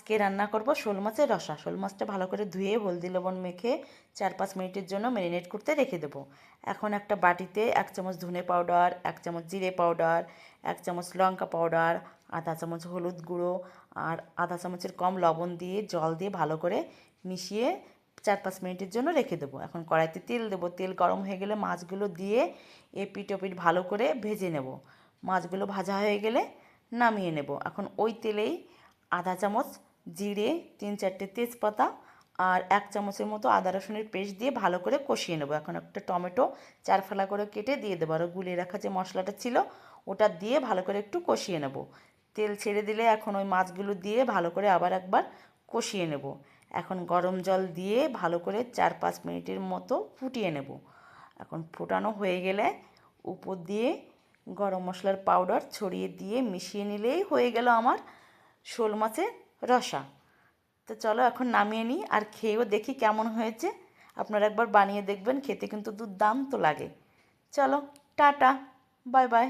আজকে রান্না করব শোল মাছের রসা। শোল মাছটা ভালো করে ধুয়ে হলদি লবণ মেখে 4-5 মিনিটের জন্য ম্যারিনেট করতে রেখে দেবো। এখন একটা বাটিতে 1 চামচ ধনে পাউডার, 1 চামচ জিরে পাউডার, 1 চামচ লঙ্কা পাউডার, আধা চামচ হলুদ গুঁড়ো আর আধা চামচের কম লবণ দিয়ে জল দিয়ে ভালো করে মিশিয়ে 4-5 মিনিটের জন্য রেখে দেবো। এখন কড়াইতে তেল দেবো। তেল গরম হয়ে গেলে মাছগুলো দিয়ে এপিট ওপিট ভালো করে ভেজে নেব। মাছগুলো ভাজা হয়ে গেলে নামিয়ে নেব। এখন ওই তেলেই আধা চামচ জিরে, 3-4টে তেজপাতা আর 1 চামচের মতো আদা রসুনের পেস্ট দিয়ে ভালো করে কষিয়ে নেব। এখন একটা টমেটো 4 ফালা করে কেটে দিয়ে দেবো। আর গুলিয়ে রাখা যে মশলাটা ছিল ওটা দিয়ে ভালো করে একটু কষিয়ে নেব। তেল ছেড়ে দিলে এখন ওই মাছগুলো দিয়ে ভালো করে আবার একবার কষিয়ে নেব। এখন গরম জল দিয়ে ভালো করে 4-5 মিনিটের মতো ফুটিয়ে নেব। এখন ফোটানো হয়ে গেলে উপর দিয়ে গরম মশলার পাউডার ছড়িয়ে দিয়ে মিশিয়ে নিলেই হয়ে গেল আমার শোল মাছের রসা। তো চলো এখন নামিয়ে নিই আর খেয়েও দেখি কেমন হয়েছে। আপনারা একবার বানিয়ে দেখবেন, খেতে কিন্তু দুর্দান্ত লাগে। চলো টাটা, বাই বাই।